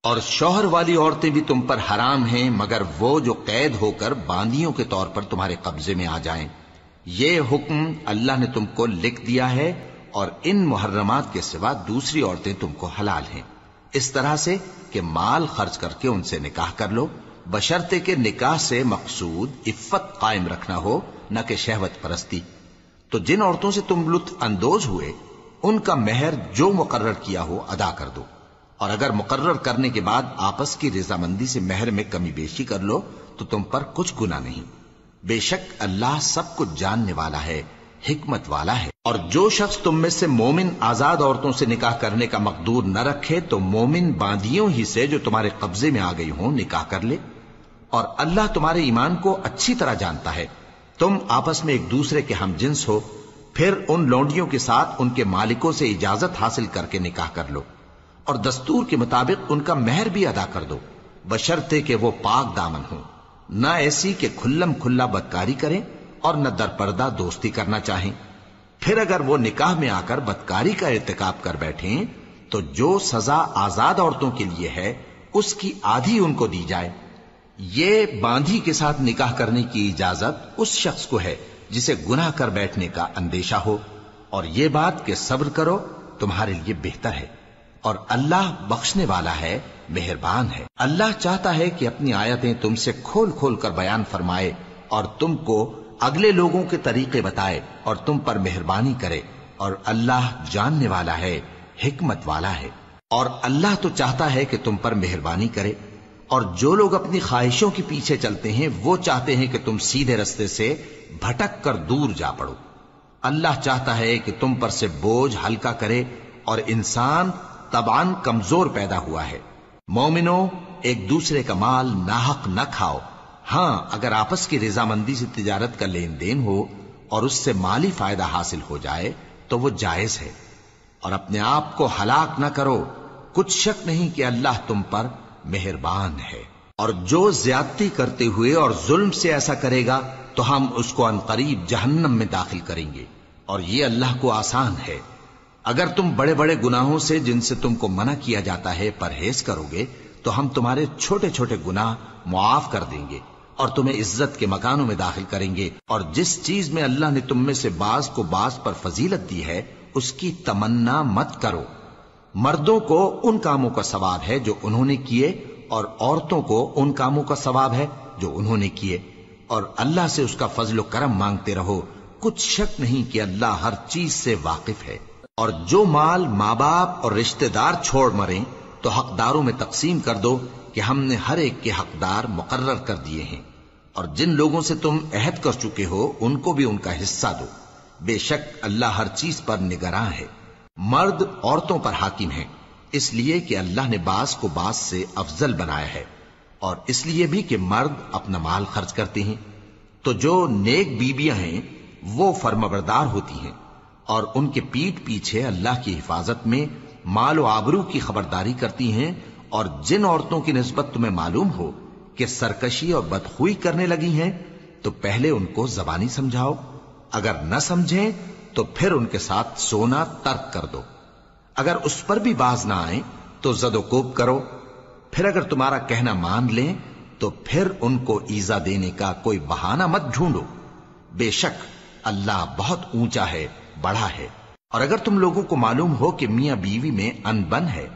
اور شوہر والی عورتیں بھی تم پر حرام ہیں مگر وہ جو قید ہو کر باندیوں کے طور پر تمہارے قبضے میں آ جائیں۔ یہ حکم اللہ نے تم کو لکھ دیا ہے، اور ان محرمات کے سوا دوسری عورتیں تم کو حلال ہیں، اس طرح سے کہ مال خرچ کر کے ان سے نکاح کر لو، بشرطے کہ نکاح سے مقصود عفت قائم رکھنا ہو، نہ کہ شہوت پرستی۔ تو جن عورتوں سے تم لطف اندوز ہوئے ان کا مہر جو مقرر کیا ہو ادا کر دو، اور اگر مقرر کرنے کے بعد آپس کی رضامندی سے مہر میں کمی بیشی کر لو تو تم پر کچھ گناہ نہیں۔ بے شک اللہ سب کچھ جاننے والا ہے، حکمت والا ہے۔ اور جو شخص تم میں سے مومن آزاد عورتوں سے نکاح کرنے کا مقدور نہ رکھے تو مومن باندیوں ہی سے جو تمہارے قبضے میں آ گئی ہوں نکاح کر لے، اور اللہ تمہارے ایمان کو اچھی طرح جانتا ہے۔ تم آپس میں ایک دوسرے کے ہم جنس ہو، پھر ان لونڈیوں کے ساتھ ان کے مالکوں سے اجازت حاصل کر کے نکاح کر لو، اور دستور کے مطابق ان کا مہر بھی ادا کر دو، بشرطے کہ وہ پاک دامن ہوں، نہ ایسی کہ کھلم کھلا بدکاری کریں اور نہ در پردہ دوستی کرنا چاہیں۔ پھر اگر وہ نکاح میں آ کر بدکاری کا ارتکاب کر بیٹھیں تو جو سزا آزاد عورتوں کے لیے ہے اس کی آدھی ان کو دی جائے۔ یہ باندھی کے ساتھ نکاح کرنے کی اجازت اس شخص کو ہے جسے گناہ کر بیٹھنے کا اندیشہ ہو، اور یہ بات کہ صبر کرو تمہارے لیے بہتر ہے، اور اللہ بخشنے والا ہے، مہربان ہے۔ اللہ چاہتا ہے کہ اپنی آیتیں تم سے کھول کھول کر بیان فرمائے اور تم کو اگلے لوگوں کے طریقے بتائے اور تم پر مہربانی کرے، اور اللہ جاننے والا ہے، حکمت والا ہے۔ اور اللہ تو چاہتا ہے کہ تم پر مہربانی کرے، اور جو لوگ اپنی خواہشوں کے پیچھے چلتے ہیں وہ چاہتے ہیں کہ تم سیدھے رستے سے بھٹک کر دور جا پڑو۔ اللہ چاہتا ہے کہ تم پر سے بوجھ ہلکا کرے، اور انسان طبعاً کمزور پیدا ہوا ہے۔ مومنوں، ایک دوسرے کا مال ناحق نہ کھاؤ، ہاں اگر آپس کی رضامندی سے تجارت کا لین دین ہو اور اس سے مالی فائدہ حاصل ہو جائے تو وہ جائز ہے، اور اپنے آپ کو ہلاک نہ کرو، کچھ شک نہیں کہ اللہ تم پر مہربان ہے۔ اور جو زیادتی کرتے ہوئے اور ظلم سے ایسا کرے گا تو ہم اس کو عنقریب جہنم میں داخل کریں گے، اور یہ اللہ کو آسان ہے۔ اگر تم بڑے بڑے گناہوں سے جن سے تم کو منع کیا جاتا ہے پرہیز کرو گے تو ہم تمہارے چھوٹے چھوٹے گناہ معاف کر دیں گے اور تمہیں عزت کے مکانوں میں داخل کریں گے۔ اور جس چیز میں اللہ نے تم میں سے بعض کو بعض پر فضیلت دی ہے اس کی تمنا مت کرو۔ مردوں کو ان کاموں کا ثواب ہے جو انہوں نے کیے، اور عورتوں کو ان کاموں کا ثواب ہے جو انہوں نے کیے، اور اللہ سے اس کا فضل و کرم مانگتے رہو، کچھ شک نہیں کہ اللہ ہر چیز سے واقف ہے۔ اور جو مال ماں باپ اور رشتہ دار چھوڑ مریں تو حقداروں میں تقسیم کر دو کہ ہم نے ہر ایک کے حقدار مقرر کر دیے ہیں، اور جن لوگوں سے تم عہد کر چکے ہو ان کو بھی ان کا حصہ دو، بے شک اللہ ہر چیز پر نگراں ہے۔ مرد عورتوں پر حاکم ہیں، اس لیے کہ اللہ نے بعض کو بعض سے افضل بنایا ہے، اور اس لیے بھی کہ مرد اپنا مال خرچ کرتے ہیں۔ تو جو نیک بیویاں ہیں وہ فرمانبردار ہوتی ہیں، اور ان کے پیٹھ پیچھے اللہ کی حفاظت میں مال و آبرو کی خبرداری کرتی ہیں۔ اور جن عورتوں کی نسبت تمہیں معلوم ہو کہ سرکشی اور بدخوئی کرنے لگی ہیں تو پہلے ان کو زبانی سمجھاؤ، اگر نہ سمجھیں تو پھر ان کے ساتھ سونا ترک کر دو، اگر اس پر بھی باز نہ آئیں تو زد و کوب کرو، پھر اگر تمہارا کہنا مان لیں تو پھر ان کو ایذا دینے کا کوئی بہانہ مت ڈھونڈو، بے شک اللہ بہت اونچا ہے، بڑا ہے۔ اور اگر تم لوگوں کو معلوم ہو کہ میاں بیوی میں انبن ہے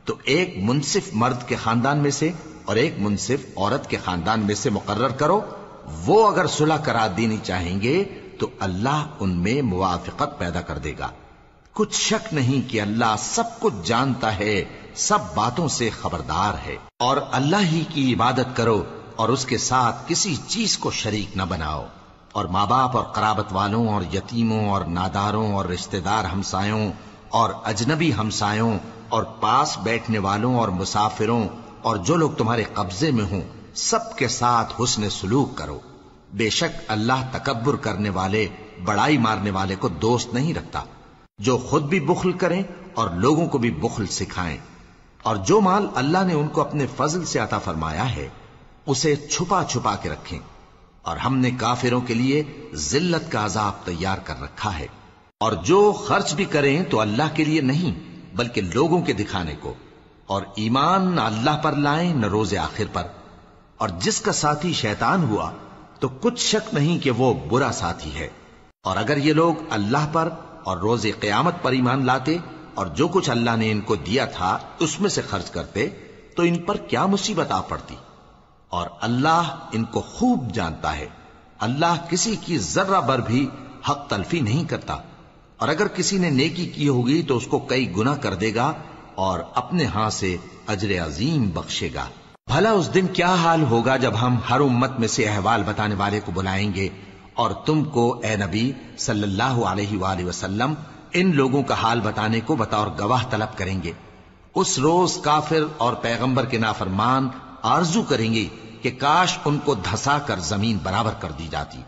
تو ایک منصف مرد کے خاندان میں سے اور ایک منصف عورت کے خاندان میں سے مقرر کرو، وہ اگر صلح کرا دینی چاہیں گے تو اللہ ان میں موافقت پیدا کر دے گا۔ کچھ شک نہیں کہ اللہ سب کچھ جانتا ہے، سب باتوں سے خبردار ہے۔ اور اللہ ہی کی عبادت کرو اور اس کے ساتھ کسی چیز کو شریک نہ بناؤ، اور ماں باپ اور قرابت والوں اور یتیموں اور ناداروں اور رشتہ دار ہمسایوں اور اجنبی ہمسایوں اور پاس بیٹھنے والوں اور مسافروں اور جو لوگ تمہارے قبضے میں ہوں سب کے ساتھ حسن سلوک کرو، بے شک اللہ تکبر کرنے والے، بڑائی مارنے والے کو دوست نہیں رکھتا۔ جو خود بھی بخل کریں اور لوگوں کو بھی بخل سکھائیں، اور جو مال اللہ نے ان کو اپنے فضل سے عطا فرمایا ہے اسے چھپا چھپا کے رکھیں، اور ہم نے کافروں کے لیے ذلت کا عذاب تیار کر رکھا ہے۔ اور جو خرچ بھی کریں تو اللہ کے لیے نہیں بلکہ لوگوں کے دکھانے کو، اور ایمان نہ اللہ پر لائیں نہ روز آخر پر، اور جس کا ساتھی شیطان ہوا تو کچھ شک نہیں کہ وہ برا ساتھی ہے۔ اور اگر یہ لوگ اللہ پر اور روز قیامت پر ایمان لاتے اور جو کچھ اللہ نے ان کو دیا تھا اس میں سے خرچ کرتے تو ان پر کیا مصیبت آ پڑتی، اور اللہ ان کو خوب جانتا ہے۔ اللہ کسی کی ذرہ بر بھی حق تلفی نہیں کرتا، اور اگر کسی نے نیکی کی ہوگی تو اس کو کئی گنا کر دے گا اور اپنے ہاں سے اجر عظیم بخشے گا۔ بھلا اس دن کیا حال ہوگا جب ہم ہر امت میں سے احوال بتانے والے کو بلائیں گے اور تم کو اے نبی صلی اللہ علیہ وآلہ وسلم ان لوگوں کا حال بتانے کو بطور گواہ طلب کریں گے۔ اس روز کافر اور پیغمبر کے نافرمان آرزو کریں گے کہ کاش ان کو دھسا کر زمین برابر کر دی جاتی،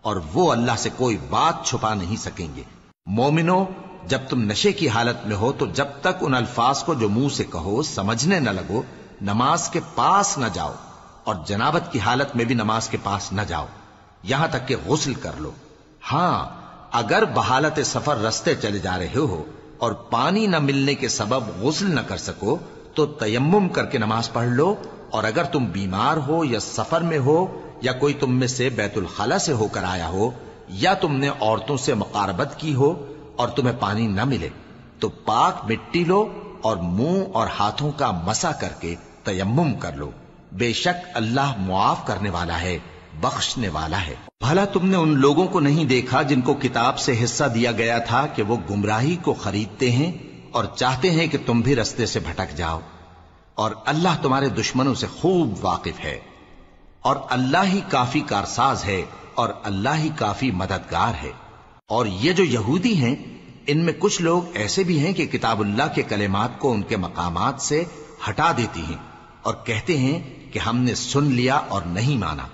اور وہ اللہ سے کوئی بات چھپا نہیں سکیں گے۔ مومنو، جب تم نشے کی حالت میں ہو تو جب تک ان الفاظ کو جو منہ سے کہو سمجھنے نہ لگو نماز کے پاس نہ جاؤ، اور جنابت کی حالت میں بھی نماز کے پاس نہ جاؤ یہاں تک کہ غسل کر لو۔ ہاں، اگر بحالت سفر رستے چلے جا رہے ہو اور پانی نہ ملنے کے سبب غسل نہ کر سکو تو تیمم کر کے نماز پڑھ لو، اور اگر تم بیمار ہو یا سفر میں ہو یا کوئی تم میں سے بیت الخلا سے ہو کر آیا ہو یا تم نے عورتوں سے مقاربت کی ہو اور تمہیں پانی نہ ملے تو پاک مٹی لو اور منہ اور ہاتھوں کا مسح کر کے تیمم کر لو، بے شک اللہ معاف کرنے والا ہے، بخشنے والا ہے۔ بھلا تم نے ان لوگوں کو نہیں دیکھا جن کو کتاب سے حصہ دیا گیا تھا کہ وہ گمراہی کو خریدتے ہیں اور چاہتے ہیں کہ تم بھی رستے سے بھٹک جاؤ، اور اللہ تمہارے دشمنوں سے خوب واقف ہے، اور اللہ ہی کافی کارساز ہے، اور اللہ ہی کافی مددگار ہے۔ اور یہ جو یہودی ہیں ان میں کچھ لوگ ایسے بھی ہیں کہ کتاب اللہ کے کلمات کو ان کے مقامات سے ہٹا دیتی ہیں اور کہتے ہیں کہ ہم نے سن لیا اور نہیں مانا،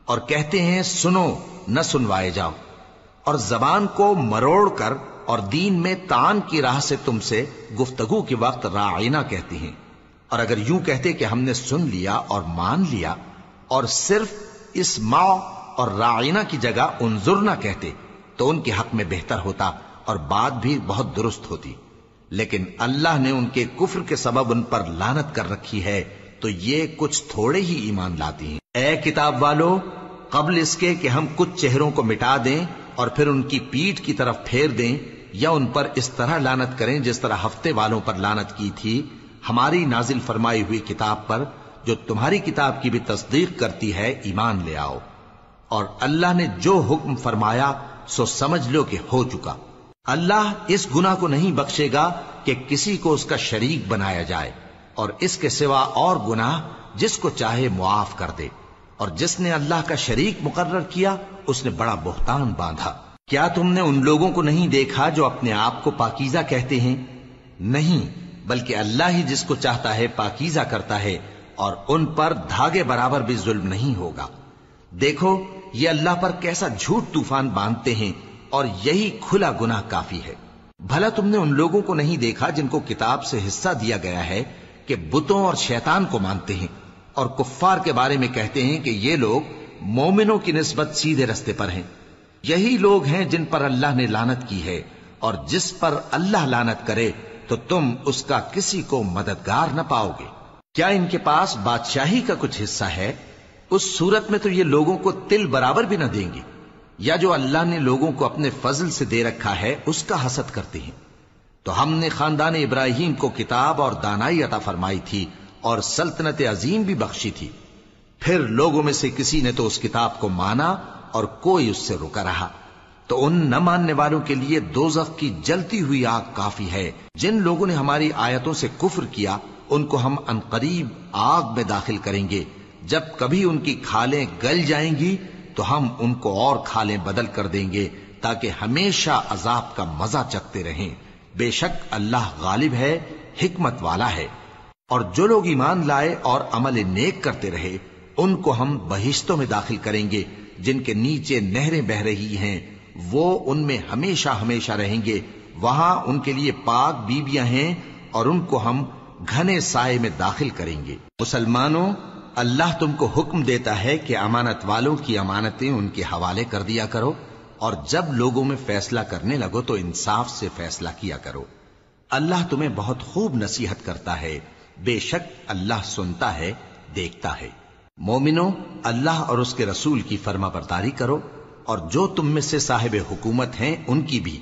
اور کہتے ہیں سنو نہ سنوائے جاؤ، اور زبان کو مروڑ کر اور دین میں طعن کی راہ سے تم سے گفتگو کے وقت راعینا کہتی ہیں، اور اگر یوں کہتے کہ ہم نے سن لیا اور مان لیا اور صرف اسمع اور راعینا کی جگہ انظرنا کہتے تو ان کے حق میں بہتر ہوتا اور بات بھی بہت درست ہوتی، لیکن اللہ نے ان کے کفر کے سبب ان پر لعنت کر رکھی ہے تو یہ کچھ تھوڑے ہی ایمان لاتی ہیں۔ اے کتاب والو، قبل اس کے کہ ہم کچھ چہروں کو مٹا دیں اور پھر ان کی پیٹھ کی طرف پھیر دیں یا ان پر اس طرح لعنت کریں جس طرح ہفتے والوں پر لعنت کی تھی، ہماری نازل فرمائی ہوئی کتاب پر جو تمہاری کتاب کی بھی تصدیق کرتی ہے ایمان لے آؤ، اور اللہ نے جو حکم فرمایا سو سمجھ لو کہ ہو چکا۔ اللہ اس گناہ کو نہیں بخشے گا کہ کسی کو اس کا شریک بنایا جائے، اور اس کے سوا اور گناہ جس کو چاہے معاف کر دے، اور جس نے اللہ کا شریک مقرر کیا اس نے بڑا بہتان باندھا۔ کیا تم نے ان لوگوں کو نہیں دیکھا جو اپنے آپ کو پاکیزہ کہتے ہیں؟ نہیں، بلکہ اللہ ہی جس کو چاہتا ہے پاکیزہ کرتا ہے، اور ان پر دھاگے برابر بھی ظلم نہیں ہوگا۔ دیکھو یہ اللہ پر کیسا جھوٹ طوفان باندھتے ہیں، اور یہی کھلا گناہ کافی ہے۔ بھلا تم نے ان لوگوں کو نہیں دیکھا جن کو کتاب سے حصہ دیا گیا ہے کہ بتوں اور شیطان کو مانتے ہیں، اور کفار کے بارے میں کہتے ہیں کہ یہ لوگ مومنوں کی نسبت سیدھے رستے پر ہیں۔ یہی لوگ ہیں جن پر اللہ نے لعنت کی ہے، اور جس پر اللہ لعنت کرے تو تم اس کا کسی کو مددگار نہ پاؤ گے۔ کیا ان کے پاس بادشاہی کا کچھ حصہ ہے؟ اس صورت میں تو یہ لوگوں کو تل برابر بھی نہ دیں گے، یا جو اللہ نے لوگوں کو اپنے فضل سے دے رکھا ہے اس کا حسد کرتے ہیں۔ تو ہم نے خاندان ابراہیم کو کتاب اور دانائی عطا فرمائی تھی اور سلطنت عظیم بھی بخشی تھی، پھر لوگوں میں سے کسی نے تو اس کتاب کو مانا اور کوئی اس سے رکا رہا، تو ان نہ ماننے والوں کے لیے دوزخ کی جلتی ہوئی آگ کافی ہے۔ جن لوگوں نے ہماری آیتوں سے کفر کیا ان کو ہم عنقریب آگ میں داخل کریں گے، جب کبھی ان کی کھالیں گل جائیں گی تو ہم ان کو اور کھالیں بدل کر دیں گے تاکہ ہمیشہ عذاب کا مزہ چکھتے رہیں۔ بے شک اللہ غالب ہے، حکمت والا ہے۔ اور جو لوگ ایمان لائے اور عمل نیک کرتے رہے ان کو ہم بہشتوں میں داخل کریں گے جن کے نیچے نہریں بہ رہی ہیں، وہ ان میں ہمیشہ ہمیشہ رہیں گے، وہاں ان کے لیے پاک بیویاں ہیں اور ان کو ہم گھنے سائے میں داخل کریں گے۔ مسلمانوں، اللہ تم کو حکم دیتا ہے کہ امانت والوں کی امانتیں ان کے حوالے کر دیا کرو، اور جب لوگوں میں فیصلہ کرنے لگو تو انصاف سے فیصلہ کیا کرو۔ اللہ تمہیں بہت خوب نصیحت کرتا ہے، بے شک اللہ سنتا ہے، دیکھتا ہے۔ مومنو، اللہ اور اس کے رسول کی فرما برداری کرو، اور جو تم میں سے صاحب حکومت ہیں ان کی بھی۔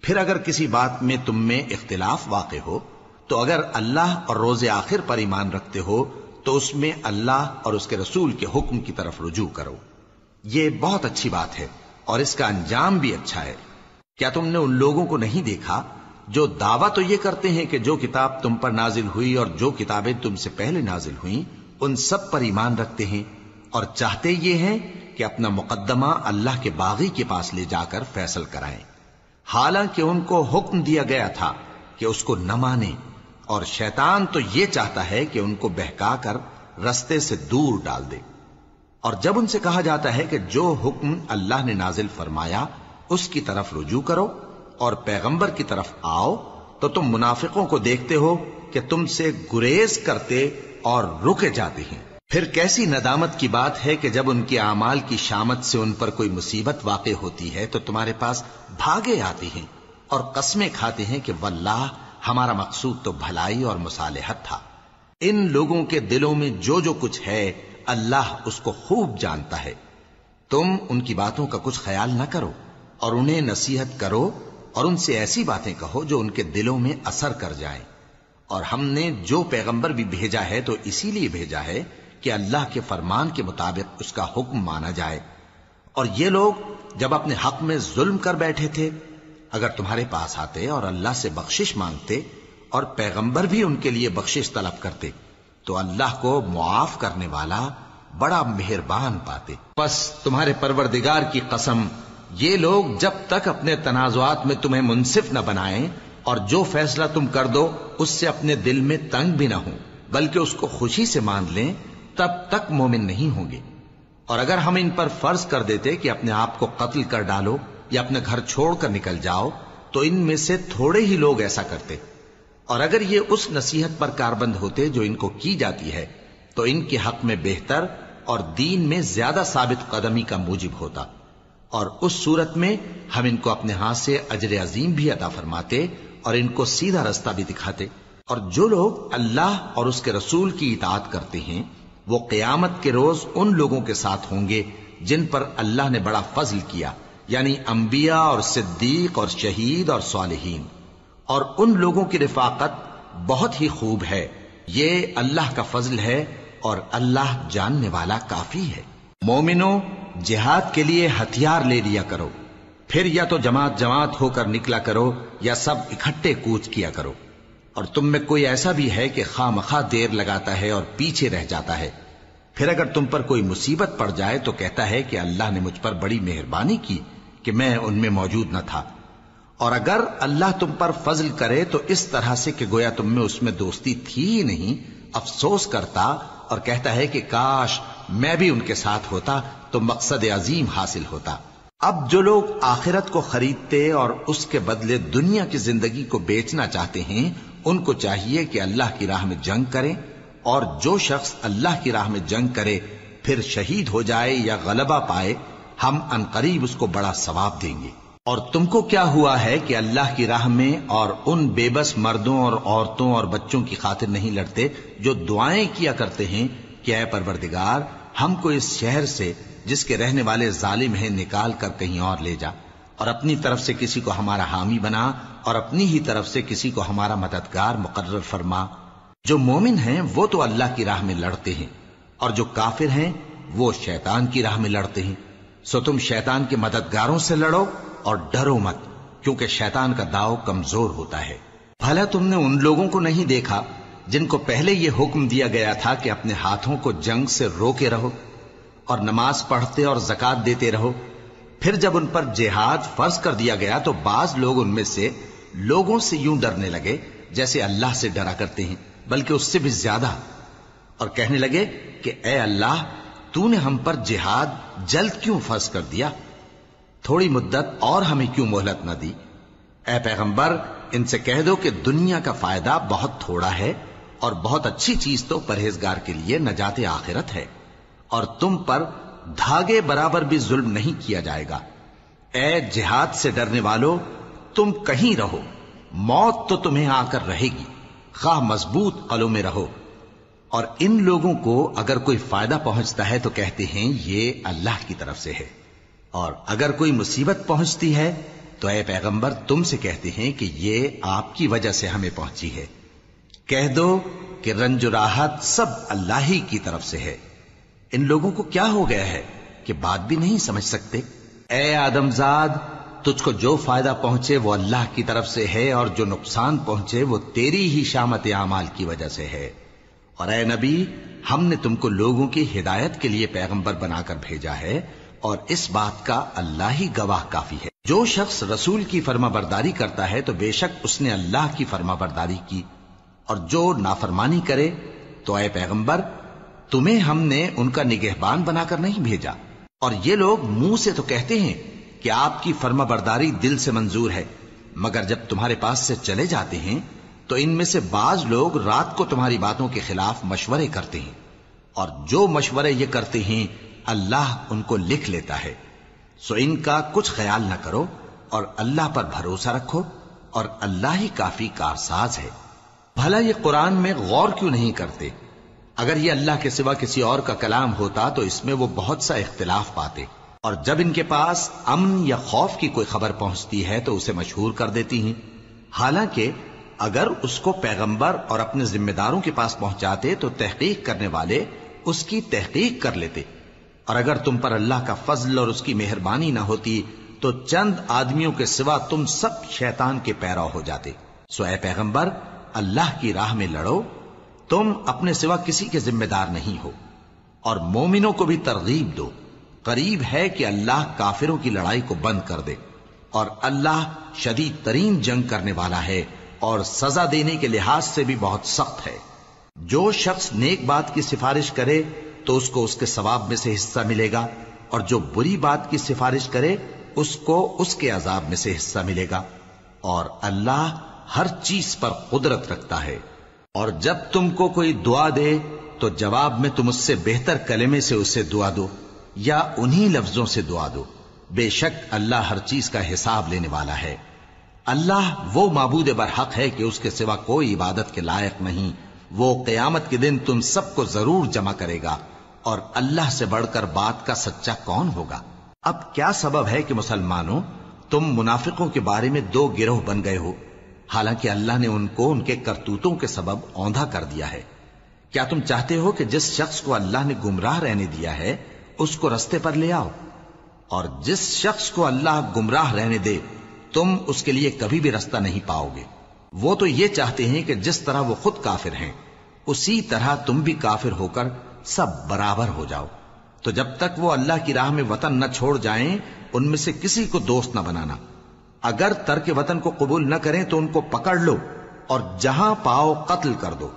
پھر اگر کسی بات میں تم میں اختلاف واقع ہو تو اگر اللہ اور روز آخر پر ایمان رکھتے ہو تو اس میں اللہ اور اس کے رسول کے حکم کی طرف رجوع کرو۔ یہ بہت اچھی بات ہے اور اس کا انجام بھی اچھا ہے۔ کیا تم نے ان لوگوں کو نہیں دیکھا جو دعویٰ تو یہ کرتے ہیں کہ جو کتاب تم پر نازل ہوئی اور جو کتابیں تم سے پہلے نازل ہوئیں ان سب پر ایمان رکھتے ہیں، اور چاہتے یہ ہیں کہ اپنا مقدمہ اللہ کے باغی کے پاس لے جا کر فیصل کرائیں، حالانکہ ان کو حکم دیا گیا تھا کہ اس کو نہ مانیں، اور شیطان تو یہ چاہتا ہے کہ ان کو بہکا کر رستے سے دور ڈال دے۔ اور جب ان سے کہا جاتا ہے کہ جو حکم اللہ نے نازل فرمایا اس کی طرف رجوع کرو اور پیغمبر کی طرف آؤ، تو تم منافقوں کو دیکھتے ہو کہ تم سے گریز کرتے اور رکے جاتے ہیں۔ پھر کیسی ندامت کی بات ہے کہ جب ان کے اعمال کی شامت سے ان پر کوئی مصیبت واقع ہوتی ہے تو تمہارے پاس بھاگے آتے ہیں اور قسمیں کھاتے ہیں کہ واللہ ہمارا مقصود تو بھلائی اور مصالحت تھا۔ ان لوگوں کے دلوں میں جو جو کچھ ہے اللہ اس کو خوب جانتا ہے۔ تم ان کی باتوں کا کچھ خیال نہ کرو اور انہیں نصیحت کرو اور ان سے ایسی باتیں کہو جو ان کے دلوں میں اثر کر جائیں۔ اور ہم نے جو پیغمبر بھی بھیجا ہے تو اسی لیے بھیجا ہے کہ اللہ کے فرمان کے مطابق اس کا حکم مانا جائے۔ اور یہ لوگ جب اپنے حق میں ظلم کر بیٹھے تھے، اگر تمہارے پاس آتے اور اللہ سے بخشش مانگتے اور پیغمبر بھی ان کے لیے بخشش طلب کرتے تو اللہ کو معاف کرنے والا بڑا مہربان پاتے۔ پس تمہارے پروردگار کی قسم، یہ لوگ جب تک اپنے تنازعات میں تمہیں منصف نہ بنائیں اور جو فیصلہ تم کر دو اس سے اپنے دل میں تنگ بھی نہ ہوں بلکہ اس کو خوشی سے مان لیں، تب تک مومن نہیں ہوں گے۔ اور اگر ہم ان پر فرض کر دیتے کہ اپنے آپ کو قتل کر ڈالو یا اپنے گھر چھوڑ کر نکل جاؤ تو ان میں سے تھوڑے ہی لوگ ایسا کرتے، اور اگر یہ اس نصیحت پر کاربند ہوتے جو ان کو کی جاتی ہے تو ان کے حق میں بہتر اور دین میں زیادہ ثابت قدمی کا موجب ہوتا، اور اس صورت میں ہم ان کو اپنے ہاتھ سے اجر عظیم بھی عطا فرماتے اور ان کو سیدھا رستہ بھی دکھاتے۔ اور جو لوگ اللہ اور اس کے رسول کی اطاعت کرتے ہیں وہ قیامت کے روز ان لوگوں کے ساتھ ہوں گے جن پر اللہ نے بڑا فضل کیا، یعنی انبیاء اور صدیق اور شہید اور صالحین، اور ان لوگوں کی رفاقت بہت ہی خوب ہے۔ یہ اللہ کا فضل ہے اور اللہ جاننے والا کافی ہے۔ مومنو، جہاد کے لیے ہتھیار لے لیا کرو، پھر یا تو جماعت جماعت ہو کر نکلا کرو یا سب اکٹھے کوچ کیا کرو۔ اور تم میں کوئی ایسا بھی ہے کہ خواہ مخواہ دیر لگاتا ہے اور پیچھے رہ جاتا ہے، پھر اگر تم پر کوئی مصیبت پڑ جائے تو کہتا ہے کہ اللہ نے مجھ پر بڑی مہربانی کی کہ میں ان میں موجود نہ تھا۔ اور اگر اللہ تم پر فضل کرے تو اس طرح سے کہ گویا تم میں اس میں دوستی تھی ہی نہیں، افسوس کرتا اور کہتا ہے کہ کاش میں بھی ان کے ساتھ ہوتا تو مقصد عظیم حاصل ہوتا۔ اب جو لوگ آخرت کو خریدتے اور اس کے بدلے دنیا کی زندگی کو بیچنا چاہتے ہیں ان کو چاہیے کہ اللہ کی راہ میں جنگ کریں، اور جو شخص اللہ کی راہ میں جنگ کرے پھر شہید ہو جائے یا غلبہ پائے ہم عنقریب اس کو بڑا ثواب دیں گے۔ اور تم کو کیا ہوا ہے کہ اللہ کی راہ میں اور ان بے بس مردوں اور عورتوں اور بچوں کی خاطر نہیں لڑتے جو دعائیں کیا کرتے ہیں کہ اے پروردگار ہم کو اس شہر سے جس کے رہنے والے ظالم ہیں نکال کر کہیں اور لے جا، اور اپنی طرف سے کسی کو ہمارا حامی بنا اور اپنی ہی طرف سے کسی کو ہمارا مددگار مقرر فرما۔ جو مومن ہیں وہ تو اللہ کی راہ میں لڑتے ہیں، اور جو کافر ہیں وہ شیطان کی راہ میں لڑتے ہیں، سو تم شیطان کے مددگاروں سے لڑو اور ڈرو مت، کیونکہ شیطان کا داؤ کمزور ہوتا ہے۔ بھلا تم نے ان لوگوں کو نہیں دیکھا جن کو پہلے یہ حکم دیا گیا تھا کہ اپنے ہاتھوں کو جنگ سے روکے رہو اور نماز پڑھتے اور زکوٰۃ دیتے رہو، پھر جب ان پر جہاد فرض کر دیا گیا تو بعض لوگ ان میں سے لوگوں سے یوں ڈرنے لگے جیسے اللہ سے ڈرا کرتے ہیں، بلکہ اس سے بھی زیادہ، اور کہنے لگے کہ اے اللہ تو نے ہم پر جہاد جلد کیوں فرض کر دیا، تھوڑی مدت اور ہمیں کیوں مہلت نہ دی۔ اے پیغمبر ان سے کہہ دو کہ دنیا کا فائدہ بہت تھوڑا ہے اور بہت اچھی چیز تو پرہیزگار کے لیے نجات آخرت ہے، اور تم پر دھاگے برابر بھی ظلم نہیں کیا جائے گا۔ اے جہاد سے ڈرنے والو، تم کہیں رہو، موت تو تمہیں آ کر رہے گی، خواہ مضبوط قلعوں میں رہو. اور ان لوگوں کو اگر کوئی فائدہ پہنچتا ہے تو کہتے ہیں یہ اللہ کی طرف سے ہے، اور اگر کوئی مصیبت پہنچتی ہے تو اے پیغمبر تم سے کہتے ہیں کہ یہ آپ کی وجہ سے ہمیں پہنچی ہے. کہہ دو کہ رنج و راحت سب اللہ ہی کی طرف سے ہے. ان لوگوں کو کیا ہو گیا ہے کہ بات بھی نہیں سمجھ سکتے؟ اے آدم زاد، تجھ کو جو فائدہ پہنچے وہ اللہ کی طرف سے ہے، اور جو نقصان پہنچے وہ تیری ہی شامت اعمال کی وجہ سے ہے. اور اے نبی، ہم نے تم کو لوگوں کی ہدایت کے لیے پیغمبر بنا کر بھیجا ہے، اور اس بات کا اللہ ہی گواہ کافی ہے. جو شخص رسول کی فرما برداری کرتا ہے تو بے شک اس نے اللہ کی فرما برداری کی، اور جو نافرمانی کرے تو اے پیغمبر تمہیں ہم نے ان کا نگہبان بنا کر نہیں بھیجا. اور یہ لوگ منہ سے تو کہتے ہیں کہ آپ کی فرما برداری دل سے منظور ہے، مگر جب تمہارے پاس سے چلے جاتے ہیں تو ان میں سے بعض لوگ رات کو تمہاری باتوں کے خلاف مشورے کرتے ہیں، اور جو مشورے یہ کرتے ہیں اللہ ان کو لکھ لیتا ہے. سو ان کا کچھ خیال نہ کرو اور اللہ پر بھروسہ رکھو، اور اللہ ہی کافی کارساز ہے. بھلا یہ قرآن میں غور کیوں نہیں کرتے؟ اگر یہ اللہ کے سوا کسی اور کا کلام ہوتا تو اس میں وہ بہت سا اختلاف پاتے. اور جب ان کے پاس امن یا خوف کی کوئی خبر پہنچتی ہے تو اسے مشہور کر دیتی ہیں، حالانکہ اگر اس کو پیغمبر اور اپنے ذمہ داروں کے پاس پہنچاتے تو تحقیق کرنے والے اس کی تحقیق کر لیتے. اور اگر تم پر اللہ کا فضل اور اس کی مہربانی نہ ہوتی تو چند آدمیوں کے سوا تم سب شیطان کے پیرو ہو جاتے. سو اے پیغمبر اللہ کی راہ میں لڑو، تم اپنے سوا کسی کے ذمہ دار نہیں ہو. اور مومنوں کو بھی ترغیب دو، قریب ہے کہ اللہ کافروں کی لڑائی کو بند کر دے، اور اللہ شدید ترین جنگ کرنے والا ہے اور سزا دینے کے لحاظ سے بھی بہت سخت ہے. جو شخص نیک بات کی سفارش کرے تو اس کو اس کے ثواب میں سے حصہ ملے گا، اور جو بری بات کی سفارش کرے اس کو اس کے عذاب میں سے حصہ ملے گا. اور اللہ ہر چیز پر قدرت رکھتا ہے. اور جب تم کو کوئی دعا دے تو جواب میں تم اس سے بہتر کلمے سے اسے دعا دو یا انہی لفظوں سے دعا دو. بے شک اللہ ہر چیز کا حساب لینے والا ہے. اللہ وہ معبود برحق ہے کہ اس کے سوا کوئی عبادت کے لائق نہیں. وہ قیامت کے دن تم سب کو ضرور جمع کرے گا، اور اللہ سے بڑھ کر بات کا سچا کون ہوگا؟ اب کیا سبب ہے کہ مسلمانوں تم منافقوں کے بارے میں دو گروہ بن گئے ہو، حالانکہ اللہ نے ان کو ان کے کرتوتوں کے سبب اوندھا کر دیا ہے؟ کیا تم چاہتے ہو کہ جس شخص کو اللہ نے گمراہ رہنے دیا ہے اس کو رستے پر لے آؤ، اور جس شخص کو اللہ گمراہ رہنے دے تم اس کے لیے کبھی بھی رستہ نہیں پاؤ گے؟ وہ تو یہ چاہتے ہیں کہ جس طرح وہ خود کافر ہیں اسی طرح تم بھی کافر ہو کر سب برابر ہو جاؤ. تو جب تک وہ اللہ کی راہ میں وطن نہ چھوڑ جائیں ان میں سے کسی کو دوست نہ بنانا. اگر ترک وطن کو قبول نہ کریں تو ان کو پکڑ لو اور جہاں پاؤ قتل کر دو،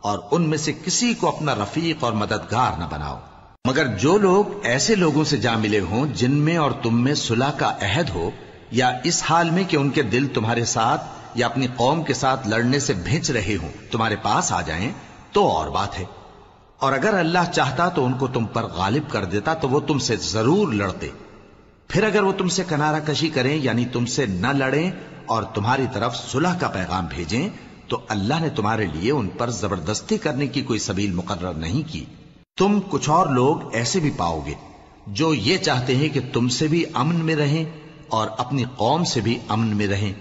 اور ان میں سے کسی کو اپنا رفیق اور مددگار نہ بناؤ. مگر جو لوگ ایسے لوگوں سے جا ملے ہوں جن میں اور تم میں صلح کا عہد ہو، یا اس حال میں کہ ان کے دل تمہارے ساتھ یا اپنی قوم کے ساتھ لڑنے سے بھنچ رہے ہوں، تمہارے پاس آ جائیں تو اور بات ہے. اور اگر اللہ چاہتا تو ان کو تم پر غالب کر دیتا تو وہ تم سے ضرور لڑتے. پھر اگر وہ تم سے کنارہ کشی کریں یعنی تم سے نہ لڑیں اور تمہاری طرف صلح کا پیغام بھیجیں تو اللہ نے تمہارے لیے ان پر زبردستی کرنے کی کوئی سبیل مقرر نہیں کی. تم کچھ اور لوگ ایسے بھی پاؤ گے جو یہ چاہتے ہیں کہ تم سے بھی امن میں رہیں اور اپنی قوم سے بھی امن میں رہیں،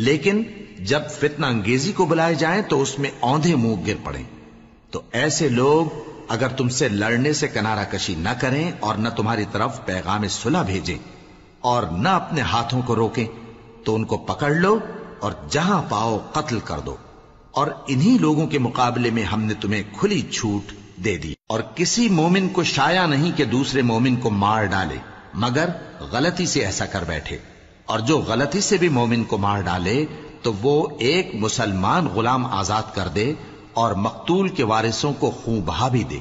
لیکن جب فتنہ انگیزی کو بلائے جائیں تو اس میں اوندھے منہ گر پڑیں. تو ایسے لوگ اگر تم سے لڑنے سے کنارہ کشی نہ کریں اور نہ تمہاری طرف پیغام صلح بھیجیں اور نہ اپنے ہاتھوں کو روکیں تو ان کو پکڑ لو اور جہاں پاؤ قتل کر دو. اور انہی لوگوں کے مقابلے میں ہم نے تمہیں کھلی چھوٹ دے دی. اور کسی مومن کو شایع نہیں کہ دوسرے مومن کو مار ڈالے مگر غلطی سے ایسا کر بیٹھے، اور جو غلطی سے بھی مومن کو مار ڈالے تو وہ ایک مسلمان غلام آزاد کر دے اور مقتول کے وارثوں کو خون بہا بھی دے،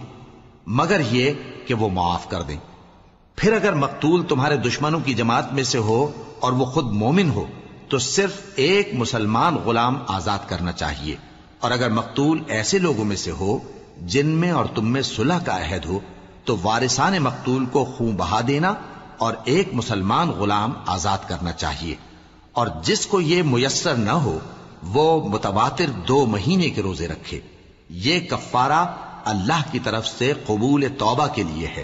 مگر یہ کہ وہ معاف کر دیں. پھر اگر مقتول تمہارے دشمنوں کی جماعت میں سے ہو اور وہ خود مومن ہو تو صرف ایک مسلمان غلام آزاد کرنا چاہیے. اور اگر مقتول ایسے لوگوں میں سے ہو جن میں اور تم میں صلح کا عہد ہو تو وارثان مقتول کو خون بہا دینا اور ایک مسلمان غلام آزاد کرنا چاہیے. اور جس کو یہ میسر نہ ہو وہ متواتر 2 مہینے کے روزے رکھے. یہ کفارہ اللہ کی طرف سے قبول توبہ کے لیے ہے،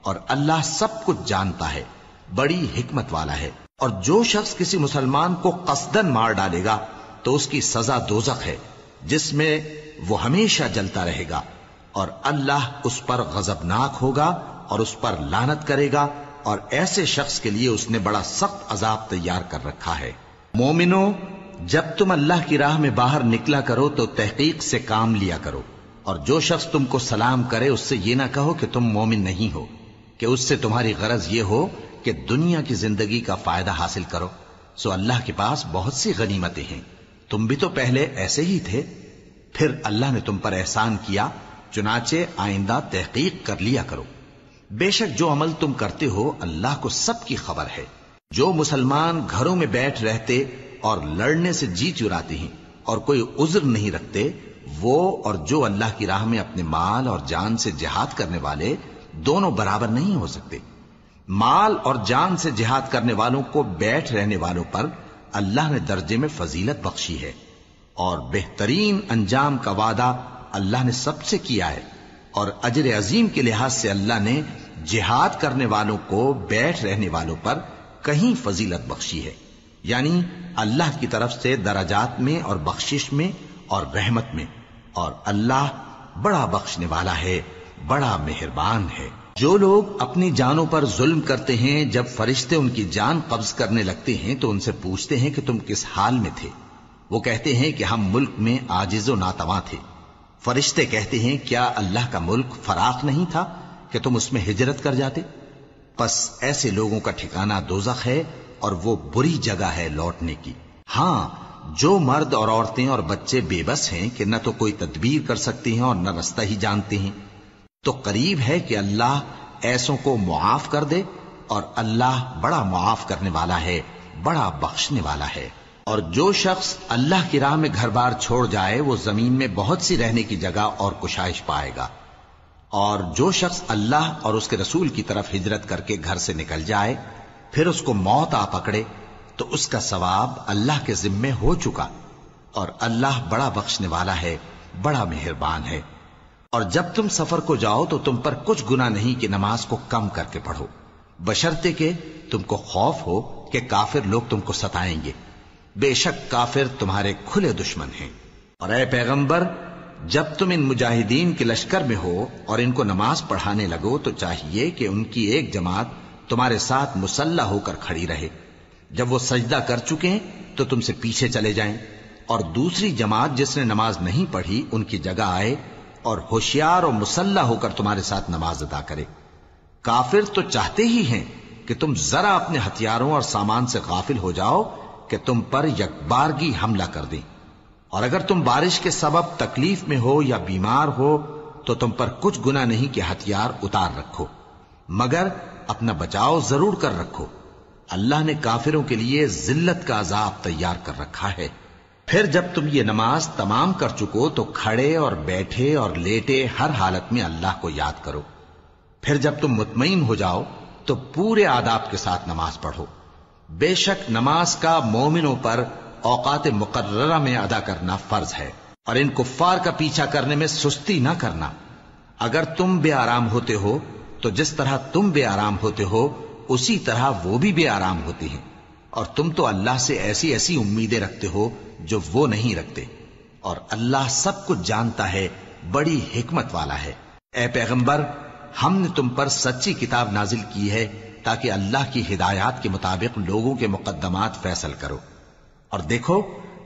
اور اللہ سب کچھ جانتا ہے، بڑی حکمت والا ہے. اور جو شخص کسی مسلمان کو قصدن مار ڈالے گا تو اس کی سزا دوزخ ہے، جس میں وہ ہمیشہ جلتا رہے گا، اور اللہ اس پر غضبناک ہوگا اور اس پر لعنت کرے گا، اور ایسے شخص کے لیے اس نے بڑا سخت عذاب تیار کر رکھا ہے. مومنو، جب تم اللہ کی راہ میں باہر نکلا کرو تو تحقیق سے کام لیا کرو، اور جو شخص تم کو سلام کرے اس سے یہ نہ کہو کہ تم مومن نہیں ہو، کہ اس سے تمہاری غرض یہ ہو کہ دنیا کی زندگی کا فائدہ حاصل کرو. سو اللہ کے پاس بہت سی غنیمتیں ہیں، تم بھی تو پہلے ایسے ہی تھے، پھر اللہ نے تم پر احسان کیا، چنانچہ آئندہ تحقیق کر لیا کرو. بے شک جو عمل تم کرتے ہو اللہ کو سب کی خبر ہے. جو مسلمان گھروں میں بیٹھ رہتے اور لڑنے سے جی چراتے ہیں اور کوئی عذر نہیں رکھتے، وہ اور جو اللہ کی راہ میں اپنے مال اور جان سے جہاد کرنے والے دونوں برابر نہیں ہو سکتے. مال اور جان سے جہاد کرنے والوں کو بیٹھ رہنے والوں پر اللہ نے درجے میں فضیلت بخشی ہے، اور بہترین انجام کا وعدہ اللہ نے سب سے کیا ہے. اور اجر عظیم کے لحاظ سے اللہ نے جہاد کرنے والوں کو بیٹھ رہنے والوں پر کہیں فضیلت بخشی ہے، یعنی اللہ کی طرف سے درجات میں اور بخشش میں اور رحمت میں. اور اللہ بڑا بخشنے والا ہے، بڑا مہربان ہے. جو لوگ اپنی جانوں پر ظلم کرتے ہیں، جب فرشتے ان کی جان قبض کرنے لگتے ہیں تو ان سے پوچھتے ہیں کہ تم کس حال میں تھے؟ وہ کہتے ہیں کہ ہم ملک میں عاجز و ناتواں تھے. فرشتے کہتے ہیں کیا اللہ کا ملک فراخ نہیں تھا کہ تم اس میں ہجرت کر جاتے؟ پس ایسے لوگوں کا ٹھکانہ دوزخ ہے، اور وہ بری جگہ ہے لوٹنے کی. ہاں، جو مرد اور عورتیں اور بچے بے بس ہیں کہ نہ تو کوئی تدبیر کر سکتے ہیں اور نہ رستہ ہی جانتے ہیں، تو قریب ہے کہ اللہ ایسوں کو معاف کر دے، اور اللہ بڑا معاف کرنے والا ہے، بڑا بخشنے والا ہے. اور جو شخص اللہ کی راہ میں گھر بار چھوڑ جائے وہ زمین میں بہت سی رہنے کی جگہ اور کشائش پائے گا. اور جو شخص اللہ اور اس کے رسول کی طرف ہجرت کر کے گھر سے نکل جائے پھر اس کو موت آ پکڑے تو اس کا ثواب اللہ کے ذمے ہو چکا، اور اللہ بڑا بخشنے والا ہے، بڑا مہربان ہے. اور جب تم سفر کو جاؤ تو تم پر کچھ گناہ نہیں کہ نماز کو کم کر کے پڑھو، بشرطے کہ تم کو خوف ہو کہ کافر لوگ تم کو ستائیں گے. بے شک کافر تمہارے کھلے دشمن ہیں. اور اے پیغمبر، جب تم ان مجاہدین کے لشکر میں ہو اور ان کو نماز پڑھانے لگو تو چاہیے کہ ان کی ایک جماعت تمہارے ساتھ مسلح ہو کر کھڑی رہے. جب وہ سجدہ کر چکے تو تم سے پیچھے چلے جائیں، اور دوسری جماعت جس نے نماز نہیں پڑھی ان کی جگہ آئے اور ہوشیار اور مسلح ہو کر تمہارے ساتھ نماز ادا کرے. کافر تو چاہتے ہی ہیں کہ تم ذرا اپنے ہتھیاروں اور سامان سے غافل ہو جاؤ کہ تم پر یکبارگی حملہ کر دیں. اور اگر تم بارش کے سبب تکلیف میں ہو یا بیمار ہو تو تم پر کچھ گناہ نہیں کہ ہتھیار اتار رکھو، مگر اپنا بچاؤ ضرور کر رکھو. اللہ نے کافروں کے لیے ذلت کا عذاب تیار کر رکھا ہے. پھر جب تم یہ نماز تمام کر چکو تو کھڑے اور بیٹھے اور لیٹے ہر حالت میں اللہ کو یاد کرو. پھر جب تم مطمئن ہو جاؤ تو پورے آداب کے ساتھ نماز پڑھو. بے شک نماز کا مومنوں پر اوقات مقررہ میں ادا کرنا فرض ہے، اور ان کفار کا پیچھا کرنے میں سستی نہ کرنا. اگر تم بے آرام ہوتے ہو تو جس طرح تم بے آرام ہوتے ہو اسی طرح وہ بھی بے آرام ہوتے ہیں، اور تم تو اللہ سے ایسی ایسی امیدیں رکھتے ہو جو وہ نہیں رکھتے، اور اللہ سب کچھ جانتا ہے، بڑی حکمت والا ہے. اے پیغمبر، ہم نے تم پر سچی کتاب نازل کی ہے تاکہ اللہ کی ہدایات کے مطابق لوگوں کے مقدمات فیصل کرو. اور دیکھو،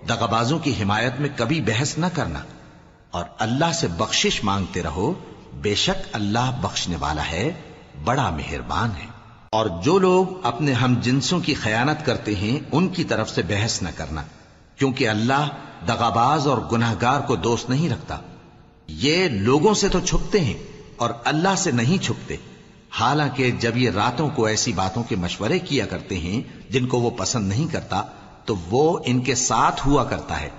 دغابازوں کی حمایت میں کبھی بحث نہ کرنا، اور اللہ سے بخشش مانگتے رہو. بے شک اللہ بخشنے والا ہے، بڑا مہربان ہے. اور جو لوگ اپنے ہم جنسوں کی خیانت کرتے ہیں ان کی طرف سے بحث نہ کرنا، کیونکہ اللہ دغاباز اور گناہگار کو دوست نہیں رکھتا. یہ لوگوں سے تو چھپتے ہیں اور اللہ سے نہیں چھپتے، حالانکہ جب یہ راتوں کو ایسی باتوں کے مشورے کیا کرتے ہیں جن کو وہ پسند نہیں کرتا تو وہ ان کے ساتھ ہوا کرتا ہے،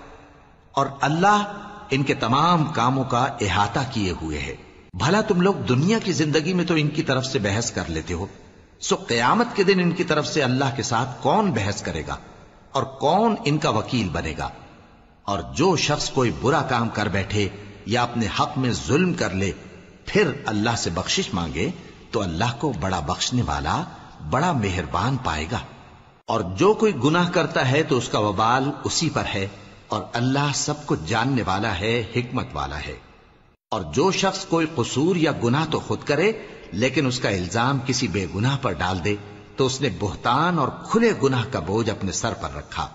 اور اللہ ان کے تمام کاموں کا احاطہ کیے ہوئے ہے. بھلا تم لوگ دنیا کی زندگی میں تو ان کی طرف سے بحث کر لیتے ہو، سو قیامت کے دن ان کی طرف سے اللہ کے ساتھ کون بحث کرے گا اور کون ان کا وکیل بنے گا؟ اور جو شخص کوئی برا کام کر بیٹھے یا اپنے حق میں ظلم کر لے پھر اللہ سے بخشش مانگے تو اللہ کو بڑا بخشنے والا بڑا مہربان پائے گا. اور جو کوئی گناہ کرتا ہے تو اس کا وبال اسی پر ہے، اور اللہ سب کچھ جاننے والا ہے، حکمت والا ہے. اور جو شخص کوئی قصور یا گناہ تو خود کرے لیکن اس کا الزام کسی بے گناہ پر ڈال دے تو اس نے بہتان اور کھلے گناہ کا بوجھ اپنے سر پر رکھا.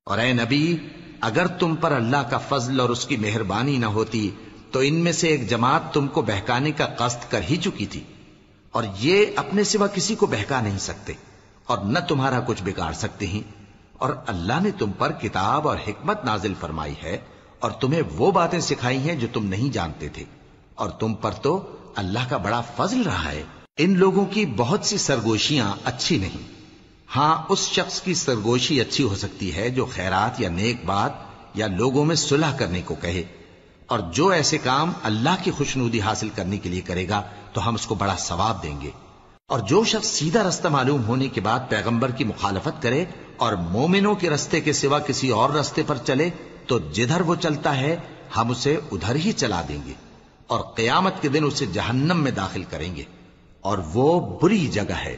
اور اے نبی، اگر تم پر اللہ کا فضل اور اس کی مہربانی نہ ہوتی تو ان میں سے ایک جماعت تم کو بہکانے کا قصد کر ہی چکی تھی، اور یہ اپنے سوا کسی کو بہکا نہیں سکتے اور نہ تمہارا کچھ بگاڑ سکتے ہیں. اور اللہ نے تم پر کتاب اور حکمت نازل فرمائی ہے اور تمہیں وہ باتیں سکھائی ہیں جو تم نہیں جانتے تھے، اور تم پر تو اللہ کا بڑا فضل رہا ہے. ان لوگوں کی بہت سی سرگوشیاں اچھی نہیں. ہاں، اس شخص کی سرگوشی اچھی ہو سکتی ہے جو خیرات یا نیک بات یا لوگوں میں صلح کرنے کو کہے، اور جو ایسے کام اللہ کی خوشنودی حاصل کرنے کے لیے کرے گا تو ہم اس کو بڑا ثواب دیں گے. اور جو شخص سیدھا رستہ معلوم ہونے کے بعد پیغمبر کی مخالفت کرے اور مومنوں کے رستے کے سوا کسی اور رستے پر چلے تو جدھر وہ چلتا ہے ہم اسے ادھر ہی چلا دیں گے، اور قیامت کے دن اسے جہنم میں داخل کریں گے، اور وہ بری جگہ ہے.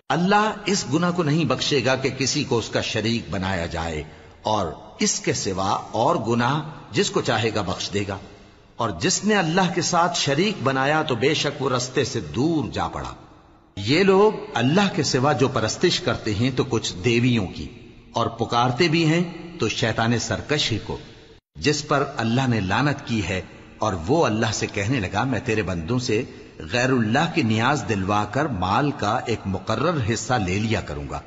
اللہ اس گناہ کو نہیں بخشے گا کہ کسی کو اس کا شریک بنایا جائے، اور اس کے سوا اور گناہ جس کو چاہے گا بخش دے گا. اور جس نے اللہ کے ساتھ شریک بنایا تو بے شک وہ رستے سے دور جا پڑا. یہ لوگ اللہ کے سوا جو پرستش کرتے ہیں تو کچھ دیویوں کی، اور پکارتے بھی ہیں تو شیطان سرکش ہی کو، جس پر اللہ نے لعنت کی ہے. اور وہ اللہ سے کہنے لگا میں تیرے بندوں سے غیر اللہ کی نیاز دلوا کر مال کا ایک مقرر حصہ لے لیا کروں گا،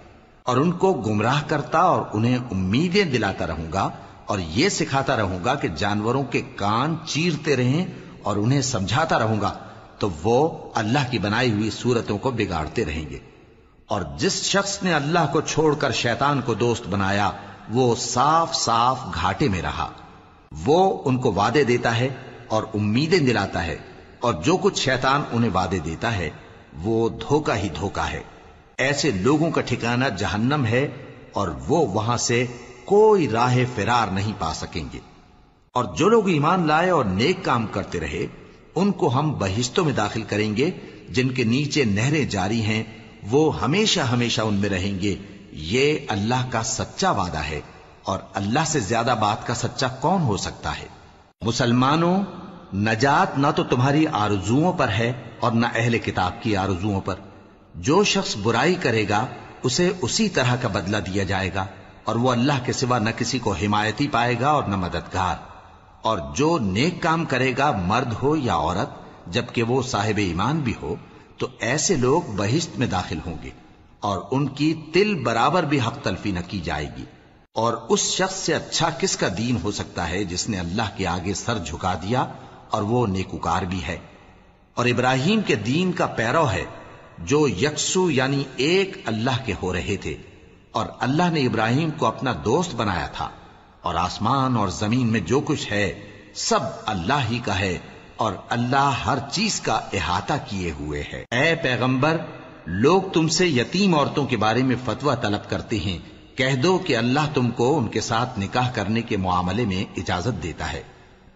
اور ان کو گمراہ کرتا اور انہیں امیدیں دلاتا رہوں گا، اور یہ سکھاتا رہوں گا کہ جانوروں کے کان چیرتے رہیں، اور انہیں سمجھاتا رہوں گا تو وہ اللہ کی بنائی ہوئی صورتوں کو بگاڑتے رہیں گے. اور جس شخص نے اللہ کو چھوڑ کر شیطان کو دوست بنایا وہ صاف صاف گھاٹے میں رہا. وہ ان کو وعدے دیتا ہے اور امیدیں دلاتا ہے، اور جو کچھ شیطان انہیں وعدے دیتا ہے وہ دھوکہ ہی دھوکہ ہے. ایسے لوگوں کا ٹھکانہ جہنم ہے، اور وہ وہاں سے کوئی راہ فرار نہیں پا سکیں گے. اور جو لوگ ایمان لائے اور نیک کام کرتے رہے ان کو ہم بہشتوں میں داخل کریں گے جن کے نیچے نہریں جاری ہیں، وہ ہمیشہ ہمیشہ ان میں رہیں گے. یہ اللہ کا سچا وعدہ ہے، اور اللہ سے زیادہ بات کا سچا کون ہو سکتا ہے. مسلمانوں، نجات نہ تو تمہاری آرزوؤں پر ہے اور نہ اہل کتاب کی آرزوؤں پر. جو شخص برائی کرے گا اسے اسی طرح کا بدلہ دیا جائے گا، اور وہ اللہ کے سوا نہ کسی کو حمایتی پائے گا اور نہ مددگار. اور جو نیک کام کرے گا مرد ہو یا عورت جبکہ وہ صاحب ایمان بھی ہو تو ایسے لوگ بہشت میں داخل ہوں گے، اور ان کی تل برابر بھی حق تلفی نہ کی جائے گی. اور اس شخص سے اچھا کس کا دین ہو سکتا ہے جس نے اللہ کے آگے سر جھکا دیا اور وہ نیکوکار بھی ہے. اور ابراہیم کے دین کا پیرو ہے جو یکسو یعنی ایک اللہ کے ہو رہے تھے، اور اللہ نے ابراہیم کو اپنا دوست بنایا تھا. اور آسمان اور زمین میں جو کچھ ہے سب اللہ ہی کا ہے، اور اللہ ہر چیز کا احاطہ کیے ہوئے ہے. اے پیغمبر، لوگ تم سے یتیم عورتوں کے بارے میں فتویٰ طلب کرتے ہیں، کہہ دو کہ اللہ تم کو ان کے ساتھ نکاح کرنے کے معاملے میں اجازت دیتا ہے،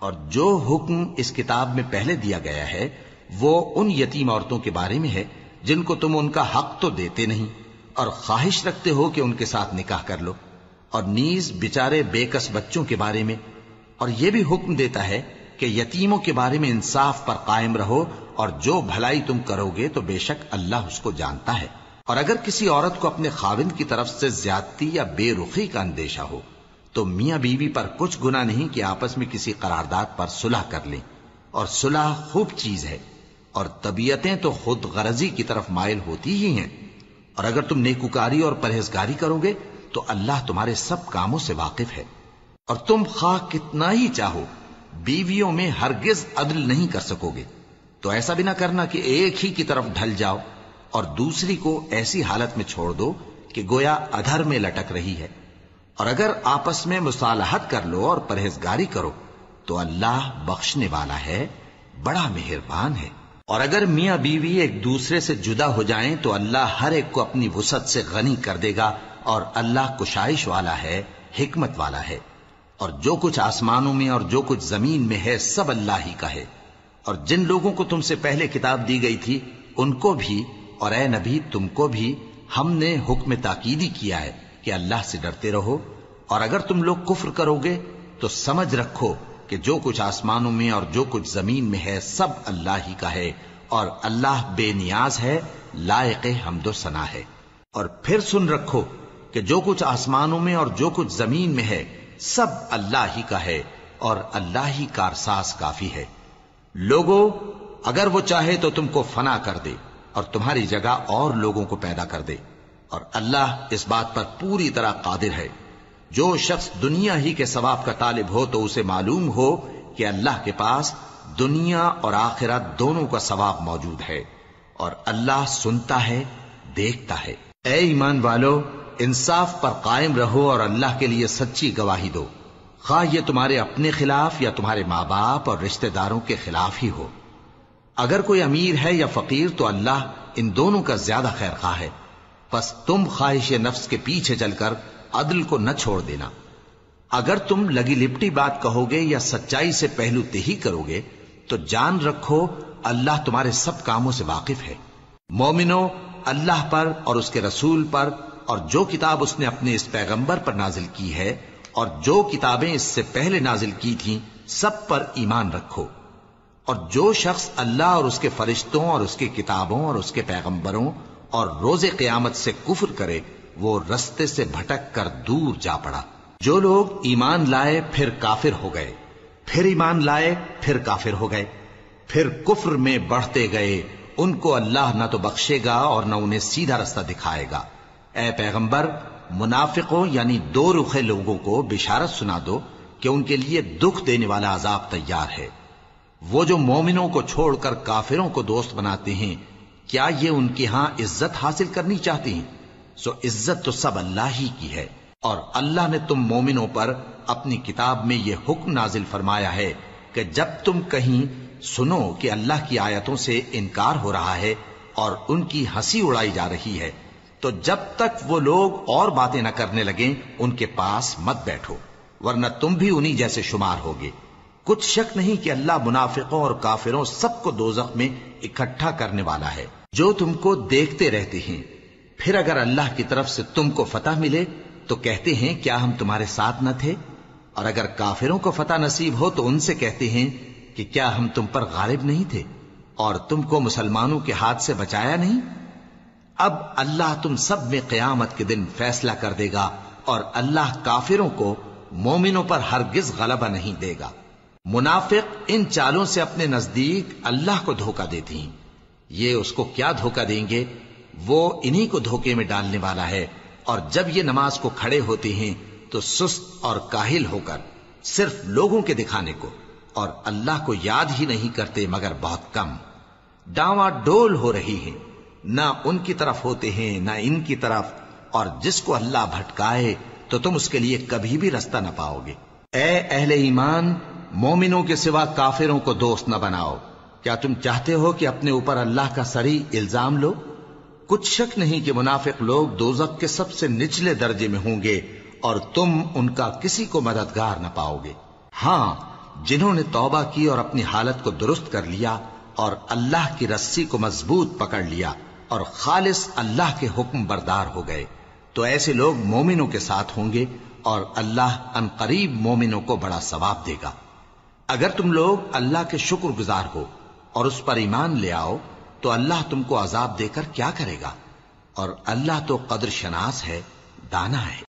اور جو حکم اس کتاب میں پہلے دیا گیا ہے وہ ان یتیم عورتوں کے بارے میں ہے جن کو تم ان کا حق تو دیتے نہیں اور خواہش رکھتے ہو کہ ان کے ساتھ نکاح کر لو، اور نیز بیچارے بے کس بچوں کے بارے میں. اور یہ بھی حکم دیتا ہے کہ یتیموں کے بارے میں انصاف پر قائم رہو، اور جو بھلائی تم کرو گے تو بے شک اللہ اس کو جانتا ہے. اور اگر کسی عورت کو اپنے خاوند کی طرف سے زیادتی یا بے رخی کا اندیشہ ہو تو میاں بیوی پر کچھ گناہ نہیں کہ آپس میں کسی قرارداد پر صلح کر لیں، اور صلح خوب چیز ہے. اور طبیعتیں تو خود غرضی کی طرف مائل ہوتی ہی ہیں. اور اگر تم نیکوکاری اور پرہیزگاری کرو گے تو اللہ تمہارے سب کاموں سے واقف ہے. اور تم خواہ کتنا ہی چاہو بیویوں میں ہرگز عدل نہیں کر سکو گے، تو ایسا بھی نہ کرنا کہ ایک ہی کی طرف ڈھل جاؤ اور دوسری کو ایسی حالت میں چھوڑ دو کہ گویا ادھر میں لٹک رہی ہے. اور اگر آپس میں مصالحت کر لو اور پرہیزگاری کرو تو اللہ بخشنے والا ہے، بڑا مہربان ہے. اور اگر میاں بیوی ایک دوسرے سے جدا ہو جائیں تو اللہ ہر ایک کو اپنی وسعت سے غنی کر دے گا، اور اللہ کشائش والا ہے، حکمت والا ہے. اور جو کچھ آسمانوں میں اور جو کچھ زمین میں ہے سب اللہ ہی کا ہے۔ اور جن لوگوں کو تم سے پہلے کتاب دی گئی تھی ان کو بھی اور اے نبی تم کو بھی ہم نے حکم تاکیدی کیا ہے کہ اللہ سے ڈرتے رہو، اور اگر تم لوگ کفر کرو گے تو سمجھ رکھو کہ جو کچھ آسمانوں میں اور جو کچھ زمین میں ہے سب اللہ ہی کا ہے، اور اللہ بے نیاز ہے، لائق حمد و ثنا ہے۔ اور پھر سن رکھو کہ جو کچھ آسمانوں میں اور جو کچھ زمین میں ہے سب اللہ ہی کا ہے، اور اللہ ہی کارساز کافی ہے۔ لوگو اگر وہ چاہے تو تم کو فنا کر دے اور تمہاری جگہ اور لوگوں کو پیدا کر دے، اور اللہ اس بات پر پوری طرح قادر ہے۔ جو شخص دنیا ہی کے ثواب کا طالب ہو تو اسے معلوم ہو کہ اللہ کے پاس دنیا اور آخرت دونوں کا ثواب موجود ہے، اور اللہ سنتا ہے، دیکھتا ہے۔ اے ایمان والو، انصاف پر قائم رہو اور اللہ کے لیے سچی گواہی دو، خواہ یہ تمہارے اپنے خلاف یا تمہارے ماں باپ اور رشتہ داروں کے خلاف ہی ہو۔ اگر کوئی امیر ہے یا فقیر تو اللہ ان دونوں کا زیادہ خیر خواہ ہے، پس تم خواہش نفس کے پیچھے چل کر عدل کو نہ چھوڑ دینا۔ اگر تم لگی لپٹی بات کہو گے یا سچائی سے پہلو تہی کرو گے تو جان رکھو اللہ تمہارے سب کاموں سے واقف ہے۔ مومنو، اللہ پر اور اس کے رسول پر اور جو کتاب اس نے اپنے اس پیغمبر پر نازل کی ہے اور جو کتابیں اس سے پہلے نازل کی تھیں سب پر ایمان رکھو۔ اور جو شخص اللہ اور اس کے فرشتوں اور اس کی کتابوں اور اس کے پیغمبروں اور روز قیامت سے کفر کرے وہ رستے سے بھٹک کر دور جا پڑا۔ جو لوگ ایمان لائے پھر کافر ہو گئے، پھر ایمان لائے پھر کافر ہو گئے، پھر کفر میں بڑھتے گئے، ان کو اللہ نہ تو بخشے گا اور نہ انہیں سیدھا رستہ دکھائے گا۔ اے پیغمبر، منافقوں یعنی دو رخے لوگوں کو بشارت سنا دو کہ ان کے لیے دکھ دینے والا عذاب تیار ہے۔ وہ جو مومنوں کو چھوڑ کر کافروں کو دوست بناتے ہیں، کیا یہ ان کے ہاں عزت حاصل کرنی چاہتے ہیں؟ سو عزت تو سب اللہ ہی کی ہے۔ اور اللہ نے تم مومنوں پر اپنی کتاب میں یہ حکم نازل فرمایا ہے کہ جب تم کہیں سنو کہ اللہ کی آیتوں سے انکار ہو رہا ہے اور ان کی ہنسی اڑائی جا رہی ہے تو جب تک وہ لوگ اور باتیں نہ کرنے لگیں ان کے پاس مت بیٹھو، ورنہ تم بھی انہی جیسے شمار ہوگے۔ کچھ شک نہیں کہ اللہ منافقوں اور کافروں سب کو دوزخ میں اکٹھا کرنے والا ہے۔ جو تم کو دیکھتے رہتے ہیں، پھر اگر اللہ کی طرف سے تم کو فتح ملے تو کہتے ہیں کیا ہم تمہارے ساتھ نہ تھے، اور اگر کافروں کو فتح نصیب ہو تو ان سے کہتے ہیں کہ کیا ہم تم پر غالب نہیں تھے اور تم کو مسلمانوں کے ہاتھ سے بچایا نہیں۔ اب اللہ تم سب میں قیامت کے دن فیصلہ کر دے گا، اور اللہ کافروں کو مومنوں پر ہرگز غلبہ نہیں دے گا۔ منافق ان چالوں سے اپنے نزدیک اللہ کو دھوکہ دیتے ہیں، یہ اس کو کیا دھوکہ دیں گے، وہ انہی کو دھوکے میں ڈالنے والا ہے۔ اور جب یہ نماز کو کھڑے ہوتے ہیں تو سست اور کاہل ہو کر صرف لوگوں کے دکھانے کو اور اللہ کو یاد ہی نہیں کرتے مگر بہت کم، ڈاواں ڈول ہو رہی ہیں، نہ ان کی طرف ہوتے ہیں نہ ان کی طرف، اور جس کو اللہ بھٹکائے تو تم اس کے لیے کبھی بھی رستہ نہ پاؤ گے۔ اے اہل ایمان، مومنوں کے سوا کافروں کو دوست نہ بناؤ۔ کیا تم چاہتے ہو کہ اپنے اوپر اللہ کا صریح الزام لو؟ کچھ شک نہیں کہ منافق لوگ دوزخ کے سب سے نچلے درجے میں ہوں گے اور تم ان کا کسی کو مددگار نہ پاؤ گے۔ ہاں، جنہوں نے توبہ کی اور اپنی حالت کو درست کر لیا اور اللہ کی رسی کو مضبوط پکڑ لیا اور خالص اللہ کے حکم بردار ہو گئے تو ایسے لوگ مومنوں کے ساتھ ہوں گے اور اللہ ان قریب مومنوں کو بڑا ثواب دے گا۔ اگر تم لوگ اللہ کے شکر گزار ہو اور اس پر ایمان لے آؤ تو اللہ تم کو عذاب دے کر کیا کرے گا، اور اللہ تو قدر شناس ہے، دانا ہے۔